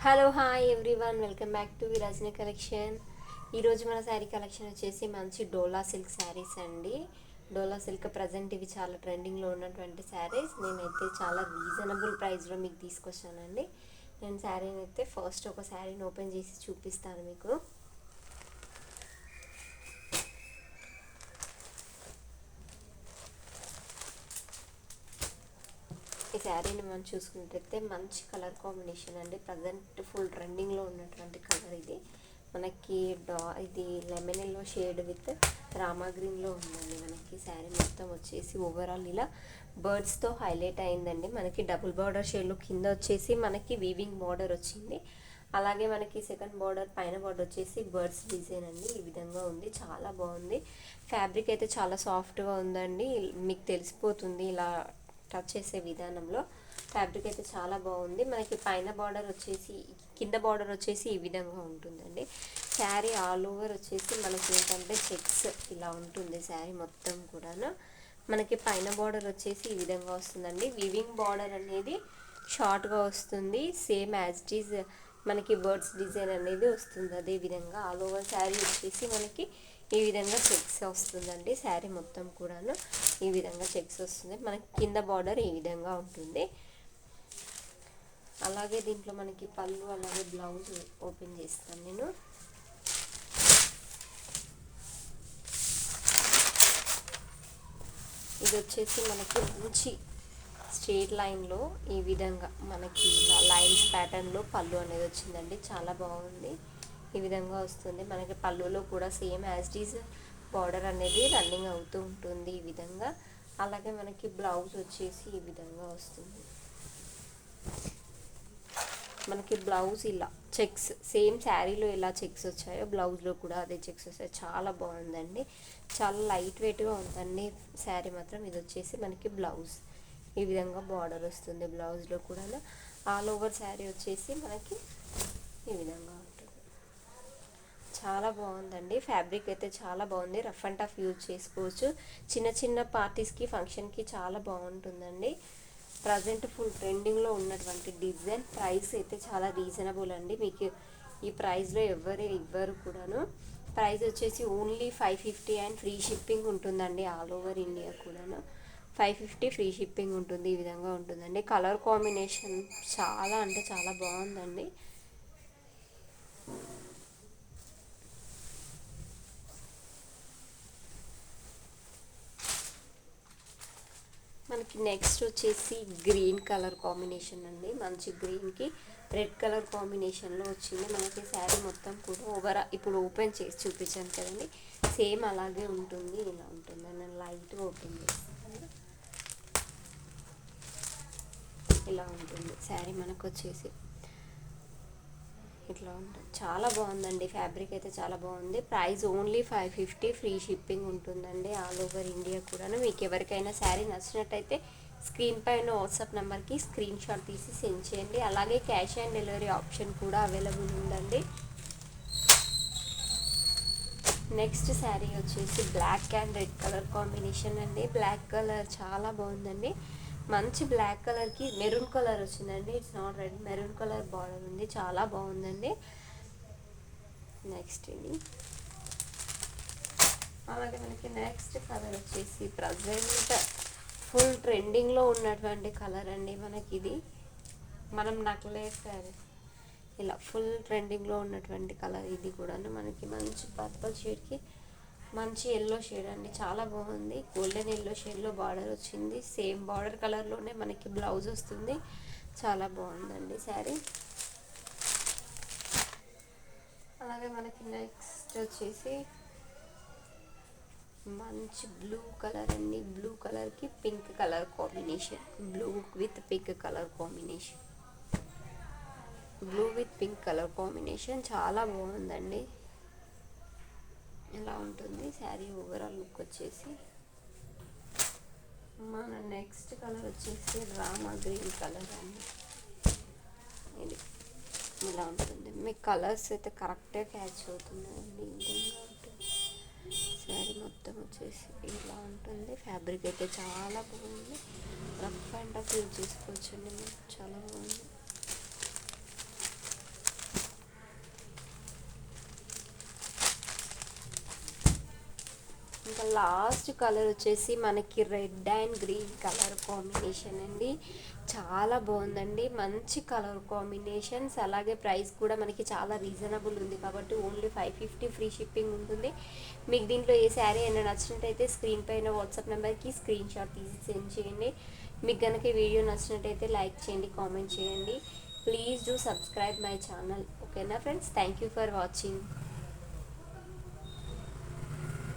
Hello hi everyone, welcome back to Virajni collection. ఈరోజు మన sari collection వచ్చేసి మంచి డోలా సిల్క్ శారీస్ అండి. డోలా సిల్క్ ప్రజెంట్ ఇవి చాలా ట్రెండింగ్లో ఉన్నటువంటి శారీస్. నేనైతే చాలా రీజనబుల్ ప్రైస్లో మీకు తీసుకొచ్చానండి. నేను శారీని అయితే ఫస్ట్ ఒక శారీని ఓపెన్ చేసి చూపిస్తాను మీకు. ఈ శారీని మనం చూసుకున్నట్టయితే మంచి కలర్ కాంబినేషన్ అండి. ప్రజెంట్ ఫుల్ ట్రెండింగ్లో ఉన్నటువంటి కలర్ ఇది. మనకి ఇది lemon yellow shade with Rama గ్రీన్లో ఉందండి. మనకి శారీ మొత్తం వచ్చేసి ఓవరాల్ ఇలా బర్డ్స్తో హైలైట్ అయిందండి. మనకి డబుల్ బార్డర్ షేడ్లో కింద వచ్చేసి మనకి వీవింగ్ బార్డర్ వచ్చింది. అలాగే మనకి సెకండ్ బార్డర్ పైన బార్డర్ వచ్చేసి బర్డ్స్ డిజైన్ అండి. ఈ విధంగా ఉంది, చాలా బాగుంది. ఫ్యాబ్రిక్ అయితే చాలా సాఫ్ట్గా ఉందండి. మీకు తెలిసిపోతుంది ఇలా టచ్ చేసే విధానంలో. ఫ్యాబ్రిక్ అయితే చాలా బాగుంది. మనకి పైన బార్డర్ వచ్చేసి కింద బార్డర్ వచ్చేసి ఈ విధంగా ఉంటుందండి. శారీ ఆల్ ఓవర్ వచ్చేసి మనకి ఏంటంటే చెక్స్ ఇలా ఉంటుంది శారీ మొత్తం కూడాను. మనకి పైన బార్డర్ వచ్చేసి ఈ విధంగా వస్తుందండి. వివింగ్ బార్డర్ అనేది షార్ట్గా వస్తుంది, సేమ్ యాజ్ ఇట్ ఈజ్ మనకి బర్డ్స్ డిజైన్ అనేది వస్తుంది. అదే విధంగా ఆల్ ఓవర్ శారీ వచ్చేసి మనకి ఈ విధంగా చెక్స్ వస్తుందండి. శారీ మొత్తం కూడాను ఈ విధంగా చెక్స్ వస్తుంది. మనకి కింద బార్డర్ ఈ విధంగా ఉంటుంది. అలాగే దీంట్లో మనకి పళ్ళు అలాగే బ్లౌజ్ ఓపెన్ చేస్తాను నేను. ఇది వచ్చేసి మనకి మంచి స్ట్రేట్ లైన్లో ఈ విధంగా మనకి లైన్స్ ప్యాటర్న్లో పళ్ళు అనేది వచ్చిందండి. చాలా బాగుంది. ఈ విధంగా వస్తుంది. మనకి పళ్ళులో కూడా same as it is border అనేది రన్నింగ్ అవుతూ ఉంటుంది ఈ విధంగా. అలాగే మనకి బ్లౌజ్ వచ్చేసి ఈ విధంగా వస్తుంది. మనకి బ్లౌజ్ ఇలా చెక్స్ సేమ్ శారీలో ఎలా చెక్స్ వచ్చాయో బ్లౌజ్లో కూడా అదే చెక్స్ వస్తాయి. చాలా బాగుందండి. చాలా లైట్ వెయిట్గా ఉందండి శారీ మాత్రం. ఇది వచ్చేసి మనకి బ్లౌజ్ ఈ విధంగా బార్డర్ వస్తుంది. బ్లౌజ్లో కూడా ఆల్ ఓవర్ శారీ వచ్చేసి మనకి ఈ విధంగా ఉంటుంది. చాలా బాగుందండి. ఫ్యాబ్రిక్ అయితే చాలా బాగుంది. రఫ్ అండ్ టఫ్ యూజ్ చేసుకోవచ్చు. చిన్న చిన్న పార్టీస్కి ఫంక్షన్కి చాలా బాగుంటుందండి. ప్రజెంట్ ఫుల్ ట్రెండింగ్లో ఉన్నటువంటి డిజైన్. ప్రైస్ అయితే చాలా రీజనబుల్ అండి. మీకు ఈ ప్రైస్లో ఇవ్వరు కూడాను. ప్రైస్ వచ్చేసి ఓన్లీ 550 అండ్ ఫ్రీ షిప్పింగ్ ఉంటుందండి. ఆల్ ఓవర్ ఇండియా కూడాను 550 ఫ్రీ షిప్పింగ్ ఉంటుంది. ఈ విధంగా ఉంటుందండి. కలర్ కాంబినేషన్ చాలా అంటే చాలా బాగుందండి. మనకి నెక్స్ట్ వచ్చేసి గ్రీన్ కలర్ కాంబినేషన్ అండి. మంచి గ్రీన్కి రెడ్ కలర్ కాంబినేషన్లో వచ్చింది. మనకి శారీ మొత్తం కూడా ఇప్పుడు ఓపెన్ చేసి చూపించాను కదండి, సేమ్ అలాగే ఉంటుంది. ఇలా ఉంటుంది. నేను లైట్గా ఓపెన్ చేస్తాను. ఇలా ఉంటుంది శారీ మనకు వచ్చేసి ఇట్లా ఉంటుంది. చాలా బాగుందండి. ఫ్యాబ్రిక్ అయితే చాలా బాగుంది. ప్రైస్ ఓన్లీ 550 ఫ్రీ షిప్పింగ్ ఉంటుందండి ఆల్ ఓవర్ ఇండియా కూడాను. మీకు ఎవరికైనా శారీ నచ్చినట్టయితే స్క్రీన్ పైన వాట్సాప్ నెంబర్కి స్క్రీన్ షాట్ తీసి సెండ్ చేయండి. అలాగే క్యాష్ ఆన్ డెలివరీ ఆప్షన్ కూడా అవైలబుల్ ఉందండి. నెక్స్ట్ శారీ వచ్చేసి black and red colour combination అండి. బ్లాక్ కలర్ చాలా బాగుందండి. మంచి బ్లాక్ కలర్కి మెరూన్ కలర్ వచ్చిందండి. It's not red, maroon colour border ఉంది. చాలా బాగుందండి. నెక్స్ట్ ఇది. అలాగే మనకి నెక్స్ట్ కలర్ వచ్చేసి ప్రజెంట్ ఫుల్ ట్రెండింగ్లో ఉన్నటువంటి కలర్ అండి. మనకి ఇది మనం నక్లెస్ ఇలా ఫుల్ ట్రెండింగ్లో ఉన్నటువంటి కలర్. ఇది కూడా మనకి మంచి పర్పుల్ షేడ్కి మంచి ఎల్లో షేడ్ అండి. చాలా బాగుంది. గోల్డెన్ ఎల్లో షేడ్లో బార్డర్ వచ్చింది. సేమ్ బార్డర్ కలర్లోనే మనకి బ్లౌజ్ వస్తుంది. చాలా బాగుందండి శారీ. అలాగే మనకి నెక్స్ట్ వచ్చేసి మంచి బ్లూ కలర్ అండి. బ్లూ కలర్కి pink colour combination. Blue with pink colour combination. Blue with pink colour combination చాలా బాగుందండి. ఇలా ఉంటుంది శారీ ఓవరాల్ లుక్ వచ్చేసి. మన నెక్స్ట్ కలర్ వచ్చేసి రామా గ్రీన్ కలర్ అండి. ఇది ఇలా ఉంటుంది. మీకు కలర్స్ అయితే కరెక్ట్గా క్యాచ్ అవుతున్నాయండి. ఈ విధంగా ఉంటుంది శారీ మొత్తం వచ్చేసి ఇలా ఉంటుంది. ఫ్యాబ్రిక్ అయితే చాలా బాగుంది. రఫ్ అండ్ టఫ్ యూజ్ చేసుకోవచ్చండి. మీకు చాలా బాగుంది. లాస్ట్ కలర్ వచ్చేసి మనకి red and green colour combination అండి. చాలా బాగుందండి, మంచి కలర్ కాంబినేషన్స్. అలాగే ప్రైస్ కూడా మనకి చాలా రీజనబుల్ ఉంది కాబట్టి ఓన్లీ 550 ఫ్రీ షిప్పింగ్ ఉంటుంది. మీకు దీంట్లో ఏ శారీ అయినా నచ్చినట్టయితే స్క్రీన్ పైన వాట్సాప్ నెంబర్కి స్క్రీన్ షాట్ తీసి సెండ్ చేయండి. మీకు కనుక ఈ వీడియో నచ్చినట్టయితే లైక్ చేయండి, కామెంట్ చేయండి. Please do subscribe my channel. ఓకేనా friends, thank you for watching.